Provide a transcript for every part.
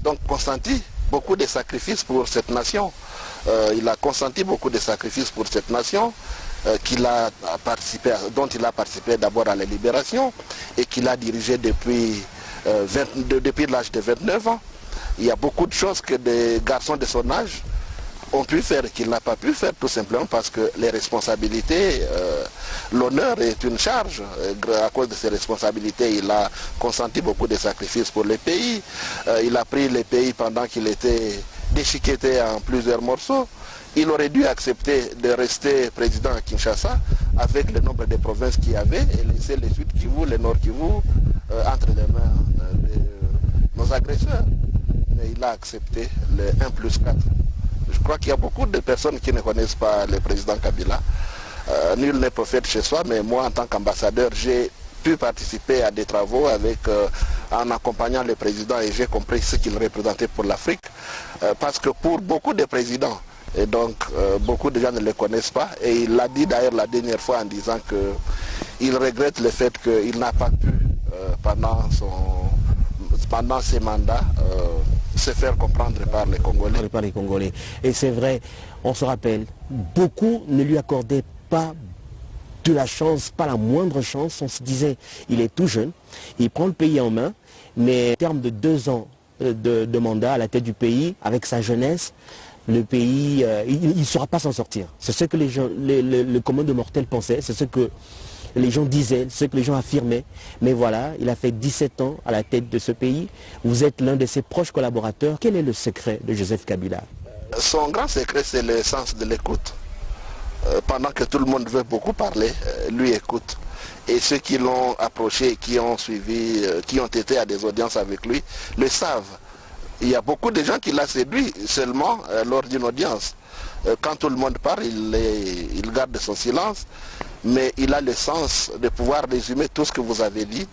donc consenti beaucoup de sacrifices pour cette nation. Il a consenti beaucoup de sacrifices pour cette nation dont il a participé d'abord à la libération et qu'il a dirigé depuis l'âge de 29 ans. Il y a beaucoup de choses que des garçons de son âge ont pu faire et qu'il n'a pas pu faire, tout simplement parce que les responsabilités, l'honneur est une charge. À cause de ces responsabilités, il a consenti beaucoup de sacrifices pour le pays. Il a pris le pays pendant qu'il était déchiqueté en plusieurs morceaux. Il aurait dû accepter de rester président à Kinshasa avec le nombre de provinces qu'il y avait et laisser le Sud Kivu, le Nord Kivu entre les mains de nos agresseurs. Mais il a accepté le 1+4. Je crois qu'il y a beaucoup de personnes qui ne connaissent pas le président Kabila. Nul n'est prophète chez soi, mais moi en tant qu'ambassadeur, j'ai pu participer à des travaux en accompagnant le président et j'ai compris ce qu'il représentait pour l'Afrique. Parce que pour beaucoup de présidents, et donc beaucoup de gens ne le connaissent pas, et il l'a dit d'ailleurs la dernière fois en disant qu'il regrette le fait qu'il n'a pas pu, pendant ses mandats, se faire comprendre par les Congolais. Par les Congolais. Et c'est vrai, on se rappelle, beaucoup ne lui accordaient pas de la chance, pas la moindre chance. On se disait, il est tout jeune, il prend le pays en main, mais en termes de 2 ans de mandat à la tête du pays, avec sa jeunesse, le pays, il ne saura pas s'en sortir. C'est ce que le commun de mortels pensait, c'est ce que les gens disaient, ce que les gens affirmaient. Mais voilà, il a fait 17 ans à la tête de ce pays. Vous êtes l'un de ses proches collaborateurs. Quel est le secret de Joseph Kabila? Son grand secret, c'est le sens de l'écoute. Pendant que tout le monde veut beaucoup parler, lui écoute. Et ceux qui l'ont approché, qui ont suivi, qui ont été à des audiences avec lui, le savent. Il y a beaucoup de gens qui l'ont séduit seulement lors d'une audience. Quand tout le monde parle, il garde son silence, mais il a le sens de pouvoir résumer tout ce que vous avez dit.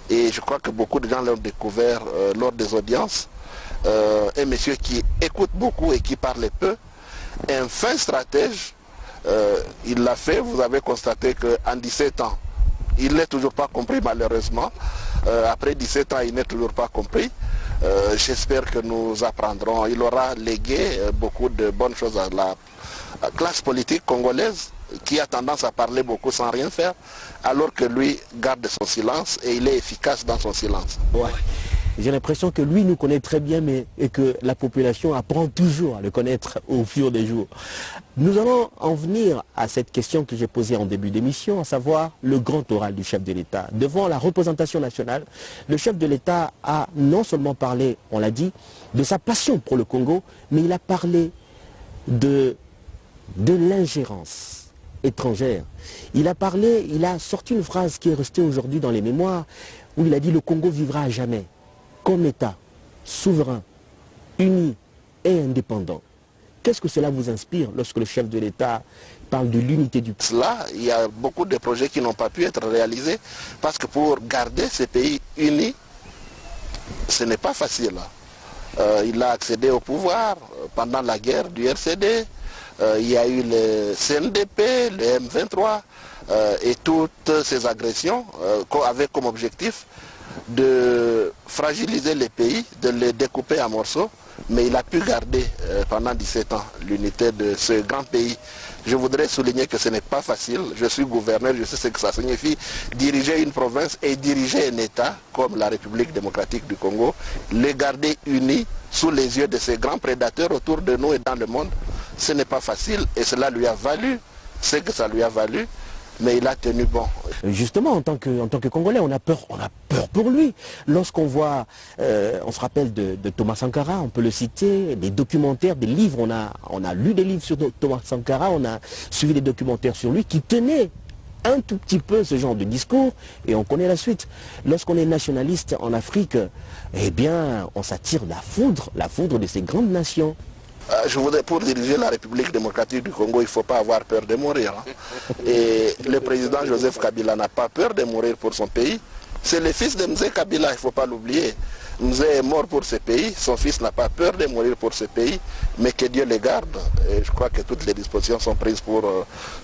Et je crois que beaucoup de gens l'ont découvert lors des audiences. Un monsieur qui écoute beaucoup et qui parle peu, un fin stratège, il l'a fait. Vous avez constaté qu'en 17 ans, il n'est toujours pas compris malheureusement. Après 17 ans, il n'est toujours pas compris. J'espère que nous apprendrons. Il aura légué beaucoup de bonnes choses à la classe politique congolaise qui a tendance à parler beaucoup sans rien faire, alors que lui garde son silence et il est efficace dans son silence. Ouais. J'ai l'impression que lui nous connaît très bien, et que la population apprend toujours à le connaître au fur des jours. Nous allons en venir à cette question que j'ai posée en début d'émission, à savoir le grand oral du chef de l'État. Devant la représentation nationale, le chef de l'État a non seulement parlé, on l'a dit, de sa passion pour le Congo, mais il a parlé de l'ingérence étrangère. Il a sorti une phrase qui est restée aujourd'hui dans les mémoires, où il a dit: le Congo vivra à jamais comme État, souverain, uni et indépendant. Qu'est-ce que cela vous inspire lorsque le chef de l'État parle de l'unité du pays? Là, il y a beaucoup de projets qui n'ont pas pu être réalisés parce que pour garder ces pays unis, ce n'est pas facile. Il a accédé au pouvoir pendant la guerre du RCD. Il y a eu le CNDP, le M23 et toutes ces agressions avec comme objectif de fragiliser les pays, de les découper en morceaux, mais il a pu garder pendant 17 ans l'unité de ce grand pays. Je voudrais souligner que ce n'est pas facile. Je suis gouverneur, je sais ce que ça signifie diriger une province et diriger un État comme la République démocratique du Congo, les garder unis sous les yeux de ces grands prédateurs autour de nous et dans le monde. Ce n'est pas facile et cela lui a valu ce que ça lui a valu. Mais il a tenu bon. Justement, en tant que Congolais, on a peur pour lui. Lorsqu'on voit, on se rappelle de Thomas Sankara, on peut le citer, des documentaires, des livres, on a lu des livres sur Thomas Sankara, on a suivi des documentaires sur lui qui tenaient un tout petit peu ce genre de discours et on connaît la suite. Lorsqu'on est nationaliste en Afrique, eh bien, on s'attire la foudre de ces grandes nations. Je voudrais, pour diriger la République démocratique du Congo, il ne faut pas avoir peur de mourir. Et le président Joseph Kabila n'a pas peur de mourir pour son pays. C'est le fils de Mzee Kabila, il ne faut pas l'oublier. Mzee est mort pour ce pays, son fils n'a pas peur de mourir pour ce pays, mais que Dieu les garde. Et je crois que toutes les dispositions sont prises pour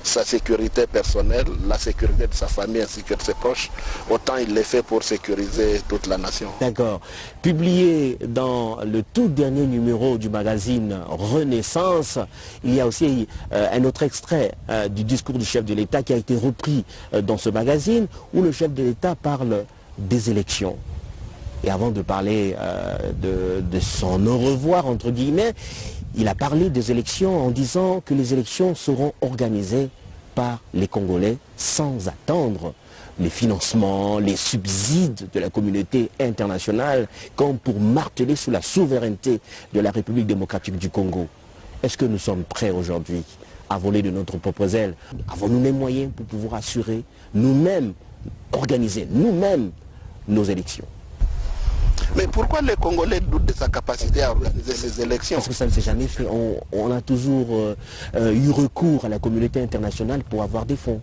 sa sécurité personnelle, la sécurité de sa famille ainsi que de ses proches. Autant il l'est fait pour sécuriser toute la nation. D'accord. Publié dans le tout dernier numéro du magazine Renaissance, il y a aussi un autre extrait du discours du chef de l'État qui a été repris dans ce magazine où le chef de l'État parle des élections. Et avant de parler de son au revoir, entre guillemets, il a parlé des élections en disant que les élections seront organisées par les Congolais sans attendre les financements, les subsides de la communauté internationale, comme pour marteler sur la souveraineté de la République démocratique du Congo. Est-ce que nous sommes prêts aujourd'hui à voler de notre propre aile? Avons-nous les moyens pour pouvoir assurer nous-mêmes, organiser nous-mêmes nos élections? Mais pourquoi les Congolais doutent de sa capacité à organiser ces élections? Parce que ça ne s'est jamais fait. On a toujours eu recours à la communauté internationale pour avoir des fonds.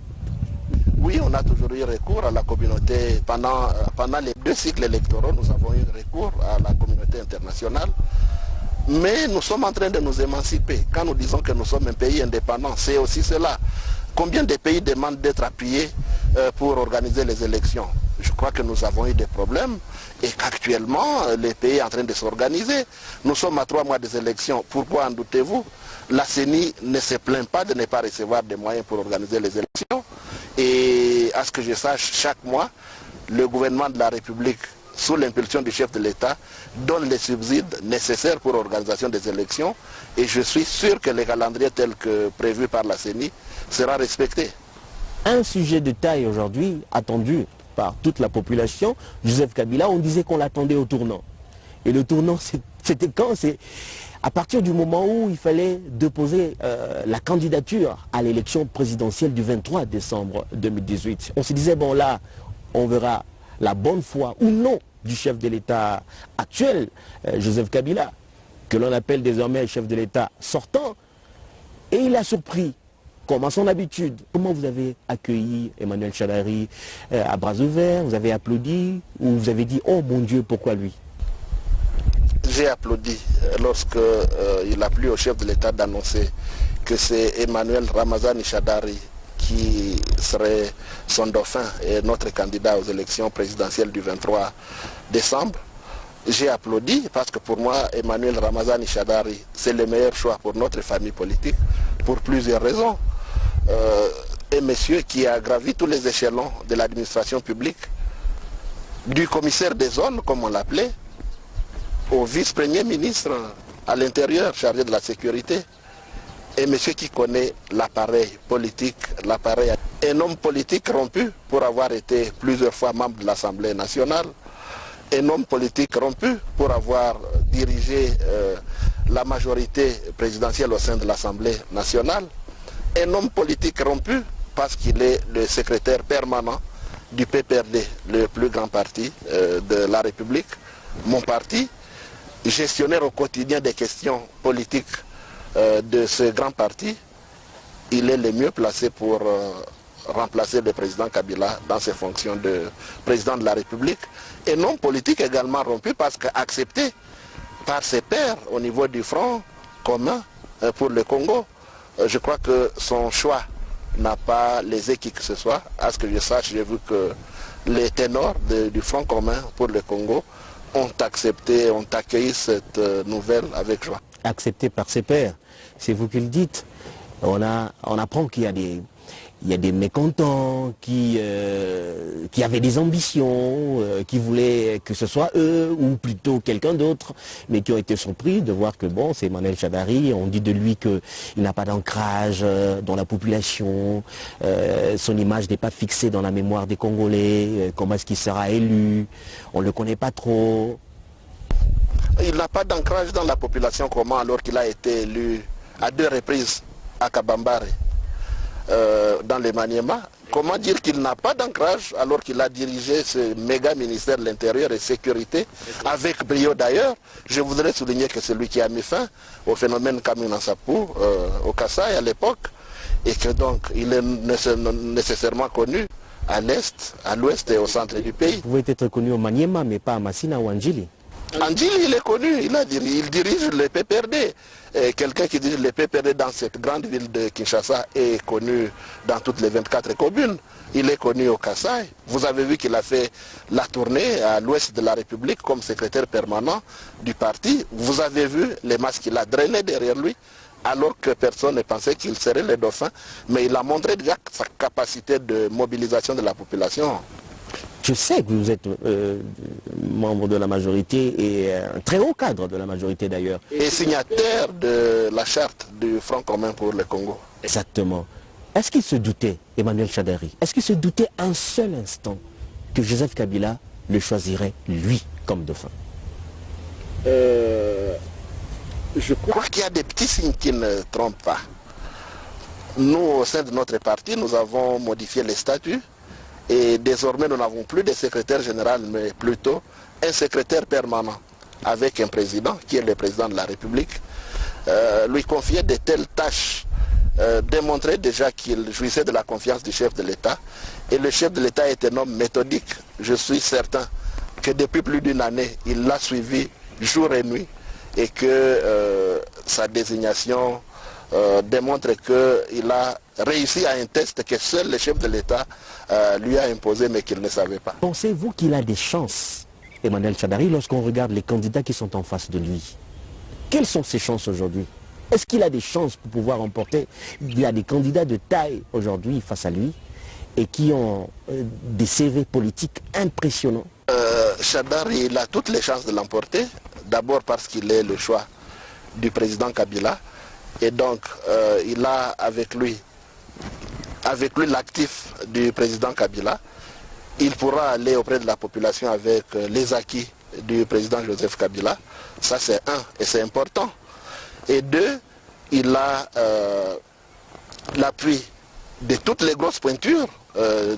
Oui, on a toujours eu recours à la communauté. Pendant les 2 cycles électoraux, nous avons eu recours à la communauté internationale. Mais nous sommes en train de nous émanciper. Quand nous disons que nous sommes un pays indépendant, c'est aussi cela. Combien de pays demandent d'être appuyés pour organiser les élections? Je crois que nous avons eu des problèmes et qu'actuellement, les pays sont en train de s'organiser. Nous sommes à 3 mois des élections. Pourquoi en doutez-vous? La CENI ne se plaint pas de ne pas recevoir des moyens pour organiser les élections. Et à ce que je sache, chaque mois, le gouvernement de la République, sous l'impulsion du chef de l'État, donne les subsides nécessaires pour l'organisation des élections. Et je suis sûr que le calendrier tel que prévu par la CENI sera respecté. Un sujet de taille aujourd'hui, attendu par toute la population, Joseph Kabila, on disait qu'on l'attendait au tournant. Et le tournant, c'était quand? C'est à partir du moment où il fallait déposer la candidature à l'élection présidentielle du 23 décembre 2018. On se disait, bon là, on verra la bonne foi ou non du chef de l'État actuel, Joseph Kabila, que l'on appelle désormais chef de l'État sortant. Et il a surpris, comme à son habitude. Comment vous avez accueilli Emmanuel Shadari à bras ouverts? Vous avez applaudi ou vous avez dit, oh mon Dieu, pourquoi lui? J'ai applaudi lorsque il a plu au chef de l'État d'annoncer que c'est Emmanuel Ramazani Shadari qui serait son dauphin et notre candidat aux élections présidentielles du 23 décembre. J'ai applaudi parce que pour moi, Emmanuel Ramazani Shadari, c'est le meilleur choix pour notre famille politique pour plusieurs raisons. Un monsieur qui a gravi tous les échelons de l'administration publique, du commissaire des zones, comme on l'appelait, au vice-premier ministre à l'intérieur chargé de la sécurité, et monsieur qui connaît l'appareil politique, un homme politique rompu pour avoir été plusieurs fois membre de l'Assemblée nationale, un homme politique rompu pour avoir dirigé la majorité présidentielle au sein de l'Assemblée nationale, un homme politique rompu parce qu'il est le secrétaire permanent du PPRD, le plus grand parti de la République, mon parti, gestionnaire au quotidien des questions politiques de ce grand parti. Il est le mieux placé pour remplacer le président Kabila dans ses fonctions de président de la République. Et non politique également rompu parce qu'accepté par ses pairs au niveau du Front commun pour le Congo. Je crois que son choix n'a pas lésé qui que ce soit. À ce que je sache, j'ai vu que les ténors du Front commun pour le Congo ont accepté, ont accueilli cette nouvelle avec joie. Accepté par ses pairs, c'est vous qui le dites. On apprend qu'il y a des mécontents qui avaient des ambitions, qui voulaient que ce soit eux ou plutôt quelqu'un d'autre, mais qui ont été surpris de voir que bon, c'est Emmanuel Shadari, on dit de lui qu'il n'a pas d'ancrage dans la population, son image n'est pas fixée dans la mémoire des Congolais, comment est-ce qu'il sera élu, on ne le connaît pas trop. Il n'a pas d'ancrage dans la population, comment, alors qu'il a été élu à 2 reprises à Kabambare, dans les Maniema. Comment dire qu'il n'a pas d'ancrage alors qu'il a dirigé ce méga ministère de l'Intérieur et Sécurité, avec brio d'ailleurs. Je voudrais souligner que c'est lui qui a mis fin au phénomène Kamina Sapu au Kasaï à l'époque, et que donc il est nécessairement connu à l'est, à l'ouest et au centre du pays. Vous pouvez être connu au Maniema, mais pas à Massina ou Anjili. Andjil, il est connu, il dirige le PPRD. Quelqu'un qui dirige le PPRD dans cette grande ville de Kinshasa est connu dans toutes les 24 communes. Il est connu au Kasaï. Vous avez vu qu'il a fait la tournée à l'ouest de la République comme secrétaire permanent du parti. Vous avez vu les masses qu'il a drainés derrière lui, alors que personne ne pensait qu'il serait le dauphin. Mais il a montré déjà sa capacité de mobilisation de la population. Je sais que vous êtes membre de la majorité et un très haut cadre de la majorité d'ailleurs. Et signataire de la charte du Front commun pour le Congo. Exactement. Est-ce qu'il se doutait, Emmanuel Shadari, est-ce qu'il se doutait un seul instant que Joseph Kabila le choisirait, lui, comme dauphin? Je crois qu'il y a des petits signes qui ne trompent pas. Nous, au sein de notre parti, nous avons modifié les statuts. Et désormais, nous n'avons plus de secrétaire général, mais plutôt un secrétaire permanent avec un président, qui est le président de la République. Lui confier de telles tâches démontrait déjà qu'il jouissait de la confiance du chef de l'État. Et le chef de l'État est un homme méthodique. Je suis certain que depuis plus d'une année, il l'a suivi jour et nuit et que sa désignation démontre qu'il a réussi à un test que seul le chef de l'État lui a imposé mais qu'il ne savait pas. Pensez-vous qu'il a des chances, Emmanuel Shadari, lorsqu'on regarde les candidats qui sont en face de lui? Quelles sont ses chances aujourd'hui? Est-ce qu'il a des chances pour pouvoir remporter? Il y a des candidats de taille aujourd'hui face à lui et qui ont des CV politiques impressionnants. Shadari, il a toutes les chances de l'emporter. D'abord parce qu'il est le choix du président Kabila. Et donc, il a avec lui l'actif du président Kabila. Il pourra aller auprès de la population avec les acquis du président Joseph Kabila. Ça, c'est un, et c'est important. Et deux, il a l'appui de toutes les grosses pointures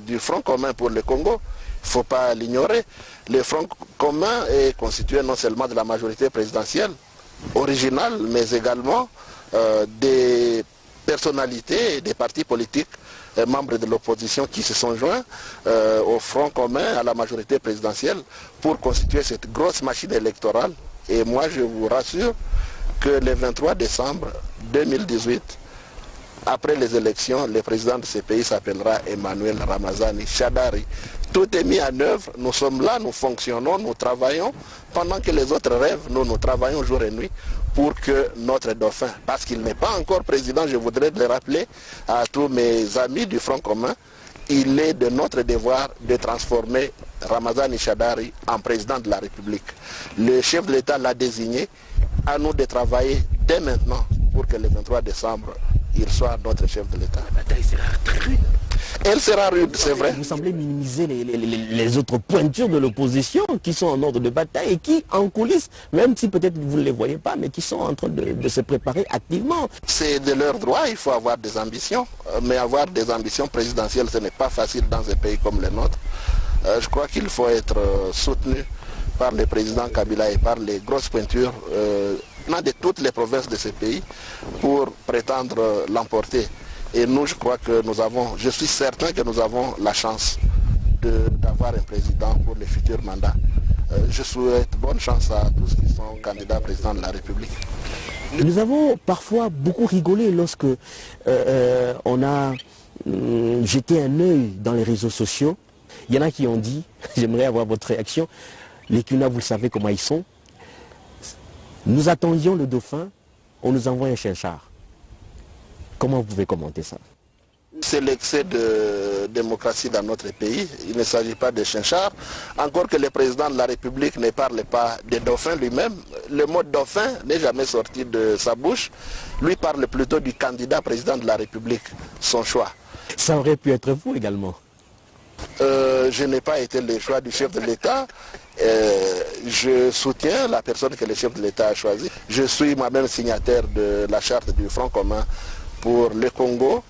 du Front commun pour le Congo. Il ne faut pas l'ignorer. Le Front commun est constitué non seulement de la majorité présidentielle originale, mais également des personnalités et des partis politiques membres de l'opposition qui se sont joints au Front commun, à la majorité présidentielle, pour constituer cette grosse machine électorale. Et moi, je vous rassure que le 23 décembre 2018, après les élections, le président de ce pays s'appellera Emmanuel Ramazani Shadari. Tout est mis en œuvre, nous sommes là, nous fonctionnons, nous travaillons. Pendant que les autres rêvent, nous travaillons jour et nuit pour que notre dauphin, parce qu'il n'est pas encore président, je voudrais le rappeler à tous mes amis du Front commun, il est de notre devoir de transformer Ramazani Shadari en président de la République. Le chef de l'État l'a désigné, à nous de travailler dès maintenant pour que le 23 décembre, il soit notre chef de l'État. La bataille sera très rude. Elle sera rude, c'est vrai. Vous semblez minimiser les autres pointures de l'opposition qui sont en ordre de bataille et qui, en coulisses, même si peut-être vous ne les voyez pas, mais qui sont en train de se préparer activement. C'est de leur droit, il faut avoir des ambitions. Mais avoir des ambitions présidentielles, ce n'est pas facile dans un pays comme le nôtre. Je crois qu'il faut être soutenu par le président Kabila et par les grosses pointures de toutes les provinces de ce pays pour prétendre l'emporter. Et nous, je crois que je suis certain que nous avons la chance d'avoir un président pour les futurs mandats. Je souhaite bonne chance à tous qui sont candidats à président de la République. Nous avons parfois beaucoup rigolé lorsque on a jeté un œil dans les réseaux sociaux. Il y en a qui ont dit, j'aimerais avoir votre réaction, les Kuna, vous le savez comment ils sont. Nous attendions le dauphin, on nous envoie un chinchard. Comment vous pouvez commenter ça? C'est l'excès de démocratie dans notre pays. Il ne s'agit pas de chinchard. Encore que le président de la République ne parle pas de dauphin lui-même. Le mot dauphin n'est jamais sorti de sa bouche. Lui parle plutôt du candidat président de la République, son choix. Ça aurait pu être vous également. Je n'ai pas été le choix du chef de l'État. Je soutiens la personne que le chef de l'État a choisie. Je suis moi-même signataire de la charte du Front commun pour le Congo.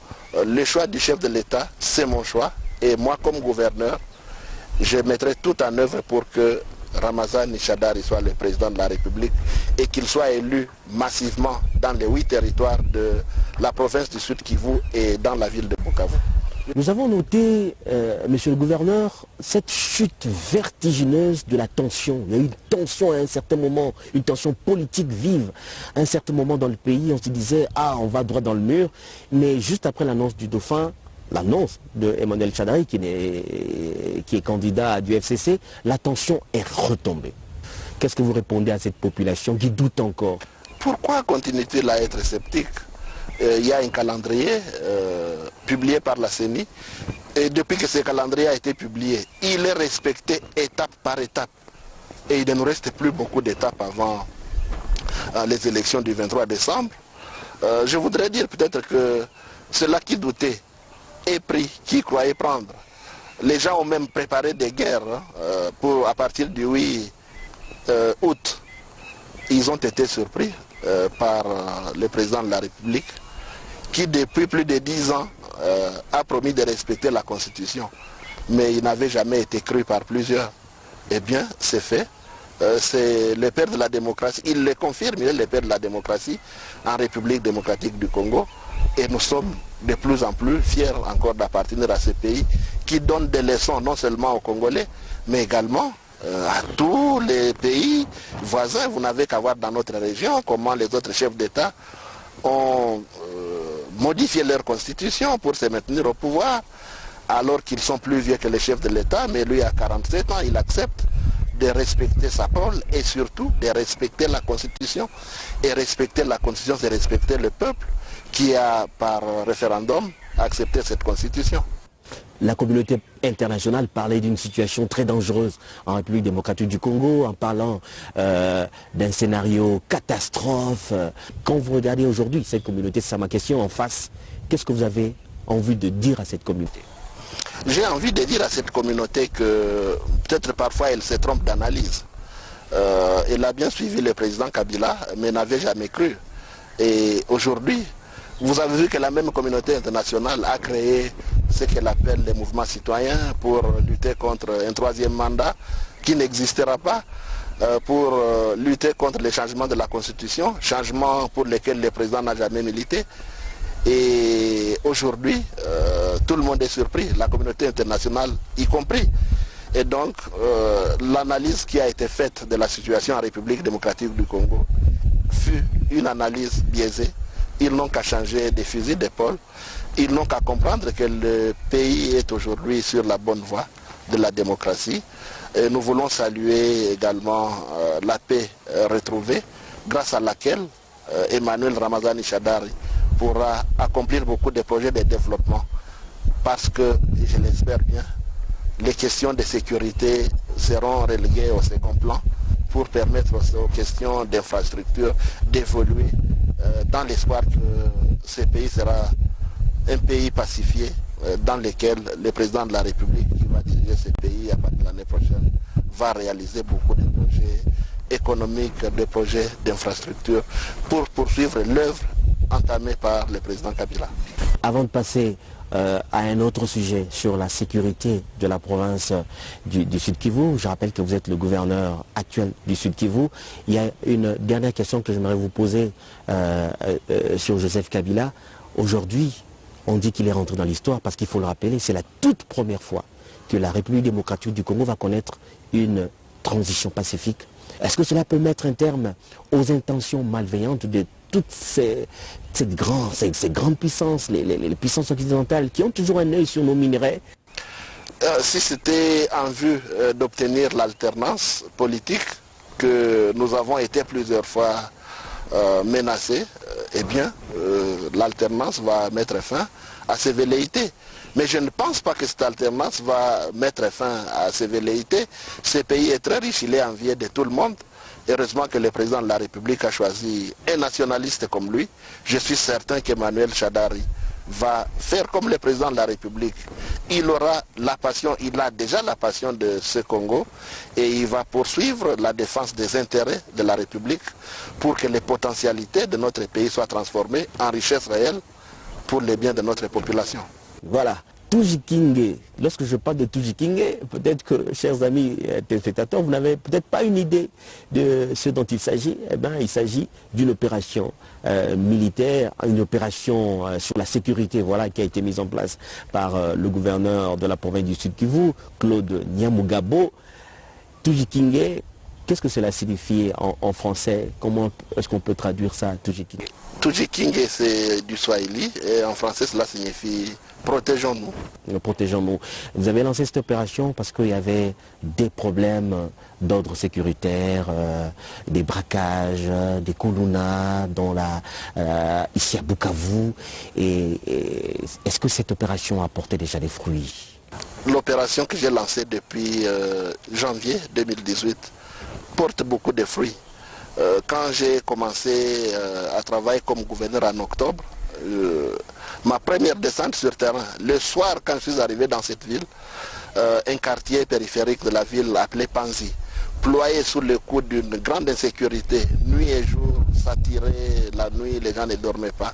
Le choix du chef de l'État, c'est mon choix. Et moi, comme gouverneur, je mettrai tout en œuvre pour que Ramazani Shadari soit le président de la République et qu'il soit élu massivement dans les 8 territoires de la province du Sud Kivu et dans la ville de Bukavu. Nous avons noté, monsieur le gouverneur, cette chute vertigineuse de la tension. Il y a eu une tension à un certain moment, une tension politique vive. À un certain moment dans le pays, on se disait, ah, on va droit dans le mur. Mais juste après l'annonce du dauphin, l'annonce de Emmanuel Shadari, qui est candidat du FCC, la tension est retombée. Qu'est-ce que vous répondez à cette population qui doute encore? Pourquoi continue-t-il à être sceptique? Il y a un calendrier publié par la CENI et depuis que ce calendrier a été publié, il est respecté étape par étape. Et il ne nous reste plus beaucoup d'étapes avant les élections du 23 décembre. Je voudrais dire peut-être que ceux-là qui doutaient est pris, qui croyaient prendre. Les gens ont même préparé des guerres à partir du 8 août. Ils ont été surpris par le président de la République qui depuis plus de 10 ans a promis de respecter la Constitution. Mais il n'avait jamais été cru par plusieurs. Eh bien, c'est fait. C'est le père de la démocratie. Il le confirme, il est le père de la démocratie en République démocratique du Congo. Et nous sommes de plus en plus fiers encore d'appartenir à ce pays qui donne des leçons non seulement aux Congolais, mais également à tous les pays voisins. Vous n'avez qu'à voir dans notre région comment les autres chefs d'État ont modifié leur constitution pour se maintenir au pouvoir, alors qu'ils sont plus vieux que les chefs de l'État, mais lui à 47 ans, il accepte de respecter sa parole et surtout de respecter la Constitution. Et respecter la Constitution, c'est respecter le peuple qui a par référendum accepté cette Constitution. La communauté internationale parlait d'une situation très dangereuse en République démocratique du Congo, en parlant d'un scénario catastrophe. Quand vous regardez aujourd'hui cette communauté, c'est ma question en face, qu'est-ce que vous avez envie de dire à cette communauté? J'ai envie de dire à cette communauté que peut-être parfois elle se trompe d'analyse. Elle a bien suivi le président Kabila, mais n'avait jamais cru. Et aujourd'hui, vous avez vu que la même communauté internationale a créé ce qu'elle appelle les mouvements citoyens pour lutter contre un troisième mandat qui n'existera pas, pour lutter contre les changements de la Constitution, changements pour lesquels le président n'a jamais milité. Et aujourd'hui, tout le monde est surpris, la communauté internationale y compris. Et donc, l'analyse qui a été faite de la situation en République démocratique du Congo fut une analyse biaisée. Ils n'ont qu'à changer des fusils d'épaule. Ils n'ont qu'à comprendre que le pays est aujourd'hui sur la bonne voie de la démocratie. Et nous voulons saluer également la paix retrouvée, grâce à laquelle Emmanuel Ramazani Shadari pourra accomplir beaucoup de projets de développement. Parce que, je l'espère bien, les questions de sécurité seront reléguées au second plan pour permettre aux questions d'infrastructure d'évoluer dans l'espoir que ce pays sera un pays pacifié dans lequel le président de la République qui va diriger ce pays à partir de l'année prochaine va réaliser beaucoup de projets économiques, de projets d'infrastructure pour poursuivre l'œuvre entamée par le président Kabila. Avant de passer à un autre sujet sur la sécurité de la province du Sud Kivu, je rappelle que vous êtes le gouverneur actuel du Sud Kivu. Il y a une dernière question que j'aimerais vous poser sur Joseph Kabila. Aujourd'hui, on dit qu'il est rentré dans l'histoire parce qu'il faut le rappeler, c'est la toute première fois que la République démocratique du Congo va connaître une transition pacifique. Est-ce que cela peut mettre un terme aux intentions malveillantes de toutes ces grandes puissances, les puissances occidentales qui ont toujours un œil sur nos minerais? Si c'était en vue d'obtenir l'alternance politique, que nous avons été plusieurs fois menacés, eh bien, l'alternance va mettre fin à ces velléités. Mais je ne pense pas que cette alternance va mettre fin à ces velléités. Ce pays est très riche, il est envié de tout le monde. Heureusement que le président de la République a choisi un nationaliste comme lui. Je suis certain qu'Emmanuel Shadari va faire comme le président de la République. Il aura la passion, il a déjà la passion de ce Congo et il va poursuivre la défense des intérêts de la République pour que les potentialités de notre pays soient transformées en richesse réelle pour le bien de notre population. Voilà. Tujikinge, lorsque je parle de Tujikinge, peut-être que, chers amis téléspectateurs, vous n'avez peut-être pas une idée de ce dont il s'agit. Eh bien, il s'agit d'une opération militaire, une opération sur la sécurité, voilà, qui a été mise en place par le gouverneur de la province du Sud Kivu, Claude Nyamugabo. Tujikinge, qu'est-ce que cela signifie en français? Comment est-ce qu'on peut traduire ça, Tujikinge? Tujikinge, c'est du Swahili, et en français, cela signifie protégeons-nous. Protégeons-nous. Vous avez lancé cette opération parce qu'il y avait des problèmes d'ordre sécuritaire, des braquages, des koluna ici à Bukavu. Et est-ce que cette opération a porté déjà des fruits? L'opération que j'ai lancée depuis janvier 2018 porte beaucoup de fruits. Quand j'ai commencé à travailler comme gouverneur en octobre, ma première descente sur terrain, le soir quand je suis arrivé dans cette ville, un quartier périphérique de la ville appelé Panzi, ployé sous le coup d'une grande insécurité, nuit et jour, ça tirait la nuit, les gens ne dormaient pas.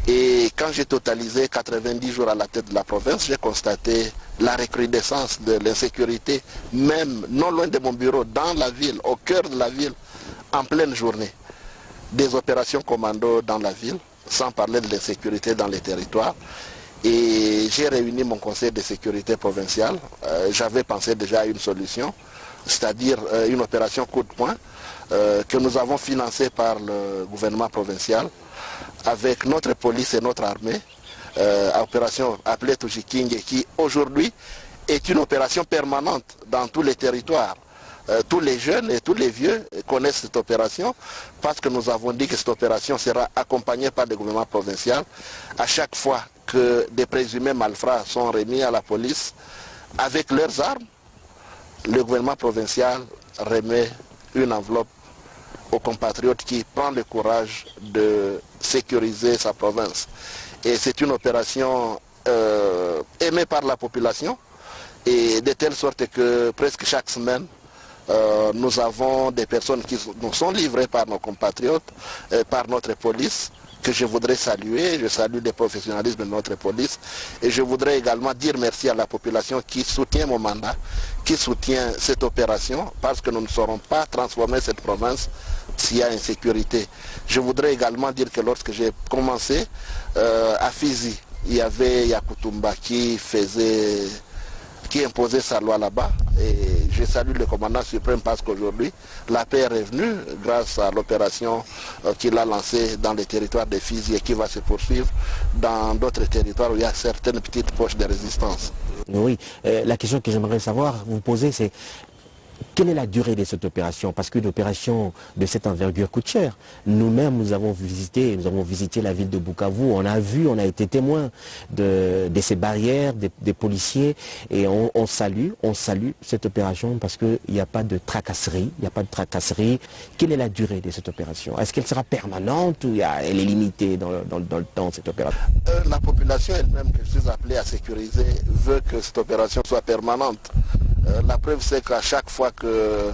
Et quand j'ai totalisé 90 jours à la tête de la province, j'ai constaté la recrudescence de l'insécurité, même non loin de mon bureau, dans la ville, au cœur de la ville, en pleine journée. Des opérations commando dans la ville, sans parler de l'insécurité dans les territoires. Et j'ai réuni mon conseil de sécurité provincial. J'avais pensé déjà à une solution, c'est-à-dire une opération coup de poing que nous avons financée par le gouvernement provincial avec notre police et notre armée. Opération appelée Tujikinge, qui aujourd'hui est une opération permanente dans tous les territoires. Tous les jeunes et tous les vieux connaissent cette opération parce que nous avons dit que cette opération sera accompagnée par le gouvernement provincial. À chaque fois que des présumés malfrats sont remis à la police avec leurs armes, le gouvernement provincial remet une enveloppe aux compatriotes qui prend le courage de sécuriser sa province. Et c'est une opération aimée par la population, et de telle sorte que presque chaque semaine, nous avons des personnes qui nous sont livrées par nos compatriotes, par notre police, que je voudrais saluer. Je salue le professionnalisme de notre police. Et je voudrais également dire merci à la population qui soutient mon mandat, qui soutient cette opération, parce que nous ne saurons pas transformer cette province s'il y a insécurité. Je voudrais également dire que lorsque j'ai commencé à Fizi, il y avait Yakutumba qui imposait sa loi là-bas. Et je salue le commandant suprême parce qu'aujourd'hui, la paix est revenue grâce à l'opération qu'il a lancée dans les territoires de Fizi et qui va se poursuivre dans d'autres territoires où il y a certaines petites poches de résistance. Oui, la question que j'aimerais savoir, vous poser, c'est quelle est la durée de cette opération? Parce qu'une opération de cette envergure coûte cher. Nous-mêmes, nous avons visité la ville de Bukavu, on a vu, on a été témoins de ces barrières, des policiers, et on salue cette opération parce qu'il n'y a pas de tracasserie, Quelle est la durée de cette opération? Est-ce qu'elle sera permanente ou elle est limitée dans le temps, cette opération? La population elle-même que je suis appelé à sécuriser veut que cette opération soit permanente. La preuve, c'est qu'à chaque fois que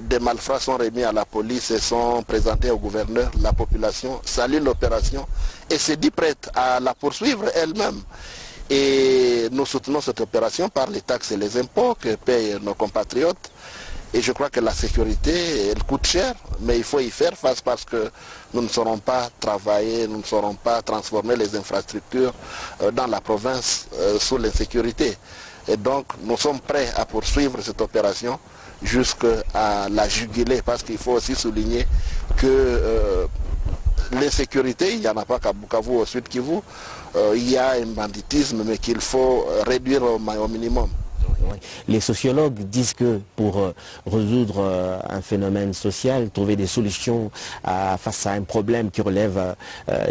des malfrats sont remis à la police et sont présentés au gouverneur, la population salue l'opération et se dit prête à la poursuivre elle-même. Et nous soutenons cette opération par les taxes et les impôts que payent nos compatriotes. Et je crois que la sécurité, elle coûte cher, mais il faut y faire face parce que nous ne saurons pas travailler, nous ne saurons pas transformer les infrastructures dans la province sous l'insécurité. Et donc, nous sommes prêts à poursuivre cette opération jusqu'à la juguler, parce qu'il faut aussi souligner que l'insécurité, il n'y en a pas qu'à Bukavu, au Sud Kivu, il y a un banditisme, mais qu'il faut réduire au minimum. Les sociologues disent que pour résoudre un phénomène social, trouver des solutions face à un problème qui relève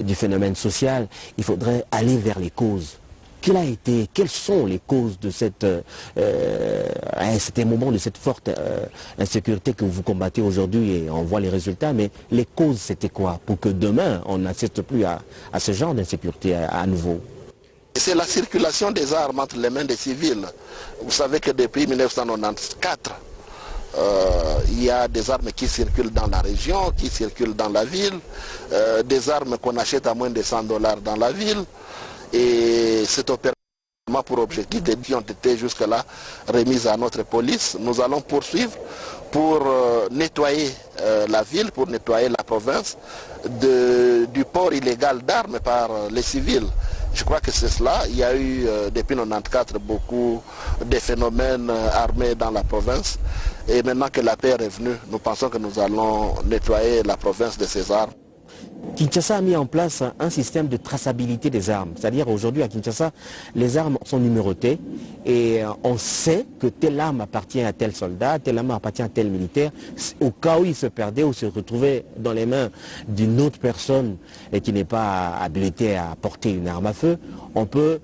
du phénomène social, il faudrait aller vers les causes. Quelles sont les causes de à un certain moment de cette forte insécurité que vous combattez aujourd'hui, et on voit les résultats, mais les causes c'était quoi pour que demain on n'assiste plus à ce genre d'insécurité à nouveau? C'est la circulation des armes entre les mains des civils. Vous savez que depuis 1994, il y a des armes qui circulent dans la région, qui circulent dans la ville, des armes qu'on achète à moins de $100 dans la ville. Et cette opération Pour objectif des qui ont été jusque-là remises à notre police. Nous allons poursuivre pour nettoyer la ville, pour nettoyer la province du port illégal d'armes par les civils. Je crois que c'est cela. Il y a eu depuis 1994 beaucoup de phénomènes armés dans la province. Et maintenant que la paix est revenue, nous pensons que nous allons nettoyer la province de ces armes. Kinshasa a mis en place un système de traçabilité des armes. C'est-à-dire aujourd'hui à Kinshasa, les armes sont numérotées et on sait que telle arme appartient à tel soldat, telle arme appartient à tel militaire. Au cas où il se perdait ou se retrouvait dans les mains d'une autre personne et qui n'est pas habilitée à porter une arme à feu, on peut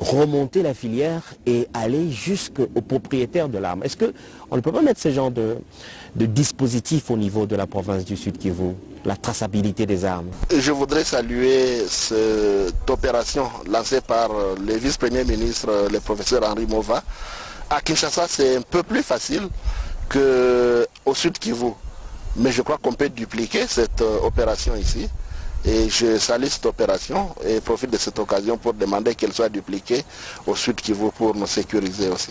remonter la filière et aller jusqu'au propriétaire de l'arme. Est-ce qu'on ne peut pas mettre ce genre de dispositif au niveau de la province du Sud Kivu, la traçabilité des armes? Je voudrais saluer cette opération lancée par le vice-premier ministre, le professeur Henri Mova. À Kinshasa, c'est un peu plus facile qu'au Sud Kivu. Mais je crois qu'on peut dupliquer cette opération ici. Et je salue cette opération et profite de cette occasion pour demander qu'elle soit dupliquée au Sud Kivu pour nous sécuriser aussi.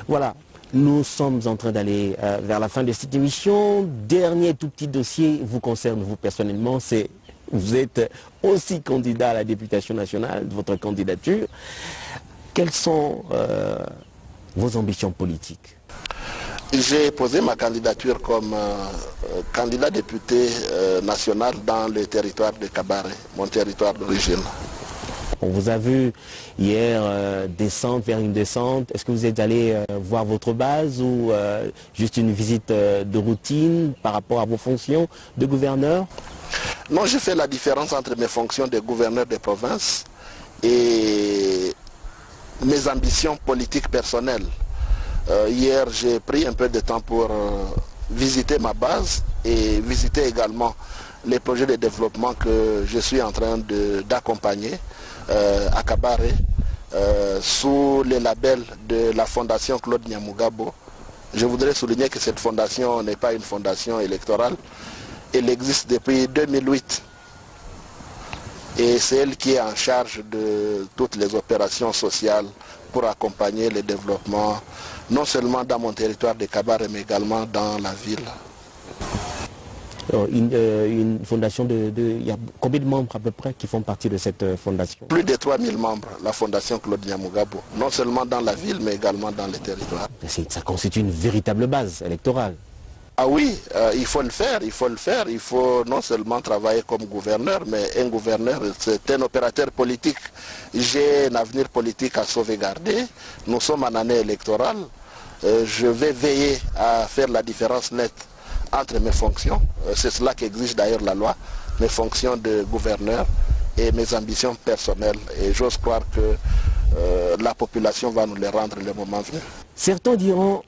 Voilà, nous sommes en train d'aller vers la fin de cette émission. Dernier tout petit dossier vous concerne vous personnellement, c'est vous êtes aussi candidat à la députation nationale, votre candidature. Quelles sont vos ambitions politiques? J'ai posé ma candidature comme candidat député national dans le territoire de Kabare, mon territoire d'origine. On vous a vu hier descendre vers une descente. Est-ce que vous êtes allé voir votre base ou juste une visite de routine par rapport à vos fonctions de gouverneur? Non, je fais la différence entre mes fonctions de gouverneur de province et mes ambitions politiques personnelles. Hier, j'ai pris un peu de temps pour visiter ma base et visiter également les projets de développement que je suis en train d'accompagner à Kabare sous le label de la fondation Claude Nyamugabo. Je voudrais souligner que cette fondation n'est pas une fondation électorale. Elle existe depuis 2008 et c'est elle qui est en charge de toutes les opérations sociales pour accompagner le développement, non seulement dans mon territoire de Kabare, mais également dans la ville. Une fondation il y a combien de membres à peu près qui font partie de cette fondation? Plus de 3000 membres, la fondation Claude Nyamugabo, non seulement dans la ville, mais également dans les territoires. Ça constitue une véritable base électorale. Ah oui, il faut le faire, il faut non seulement travailler comme gouverneur, mais un gouverneur, c'est un opérateur politique. J'ai un avenir politique à sauvegarder, nous sommes en année électorale, je vais veiller à faire la différence nette entre mes fonctions, c'est cela qu'exige d'ailleurs la loi, mes fonctions de gouverneur et mes ambitions personnelles. Et j'ose croire que la population va nous les rendre le moment venu. Certains diront,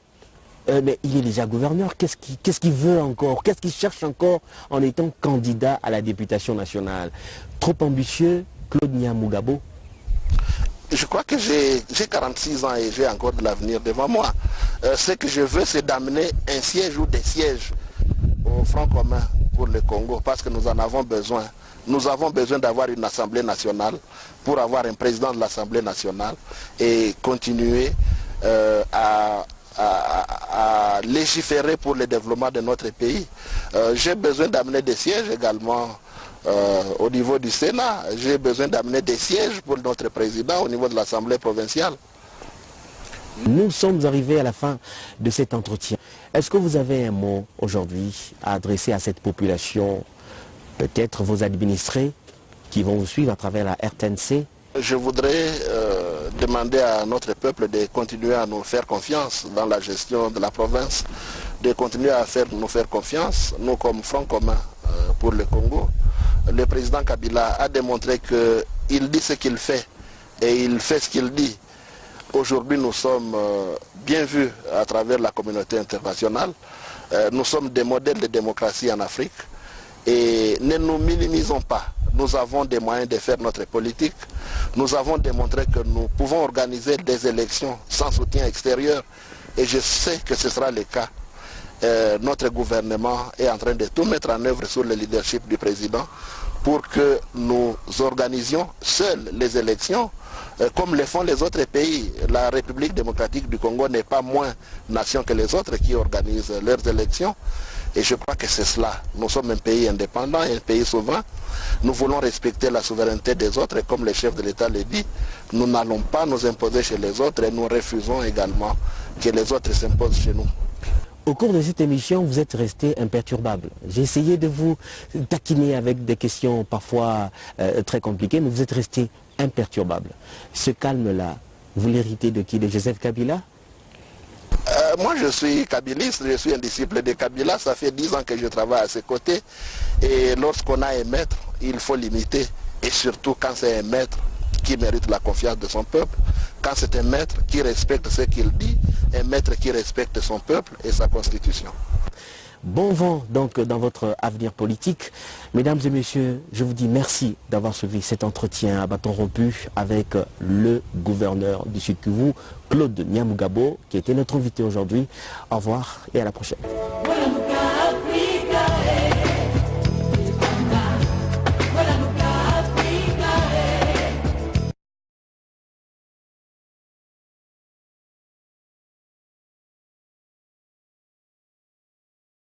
mais il est déjà gouverneur, qu'est-ce qu'il veut encore? Qu'est-ce qu'il cherche encore en étant candidat à la députation nationale? Trop ambitieux, Claude Nyamugabo? Je crois que j'ai 46 ans et j'ai encore de l'avenir devant moi. Ce que je veux, c'est d'amener un siège ou des sièges au Front commun pour le Congo, parce que nous en avons besoin. Nous avons besoin d'avoir une Assemblée nationale pour avoir un président de l'Assemblée nationale et continuer à légiférer pour le développement de notre pays. J'ai besoin d'amener des sièges également au niveau du Sénat. J'ai besoin d'amener des sièges pour notre président au niveau de l'Assemblée provinciale. Nous sommes arrivés à la fin de cet entretien. Est-ce que vous avez un mot aujourd'hui à adresser à cette population, peut-être vos administrés qui vont vous suivre à travers la RTNC? Je voudrais demander à notre peuple de continuer à nous faire confiance dans la gestion de la province, de continuer à nous faire confiance, nous comme Front commun pour le Congo. Le président Kabila a démontré qu'il dit ce qu'il fait et il fait ce qu'il dit. Aujourd'hui, nous sommes bien vus à travers la communauté internationale. Nous sommes des modèles de démocratie en Afrique et ne nous minimisons pas. Nous avons des moyens de faire notre politique. Nous avons démontré que nous pouvons organiser des élections sans soutien extérieur et je sais que ce sera le cas. Notre gouvernement est en train de tout mettre en œuvre sous le leadership du président pour que nous organisions seuls les élections comme le font les autres pays. La République démocratique du Congo n'est pas moins nation que les autres qui organisent leurs élections. Et je crois que c'est cela. Nous sommes un pays indépendant, un pays souverain. Nous voulons respecter la souveraineté des autres et comme le chef de l'État le dit, nous n'allons pas nous imposer chez les autres et nous refusons également que les autres s'imposent chez nous. Au cours de cette émission, vous êtes resté imperturbable. J'ai essayé de vous taquiner avec des questions parfois très compliquées, mais vous êtes resté imperturbable. Ce calme-là, vous l'héritez de qui? De Joseph Kabila? Moi, je suis kabiliste, je suis un disciple de Kabila. Ça fait 10 ans que je travaille à ses côtés. Et lorsqu'on a un maître, il faut l'imiter. Et surtout quand c'est un maître qui mérite la confiance de son peuple, quand c'est un maître qui respecte ce qu'il dit, un maître qui respecte son peuple et sa constitution. Bon vent donc dans votre avenir politique. Mesdames et messieurs, je vous dis merci d'avoir suivi cet entretien à bâton rompu avec le gouverneur du Sud Kivu, Claude Nyamugabo, qui était notre invité aujourd'hui. Au revoir et à la prochaine.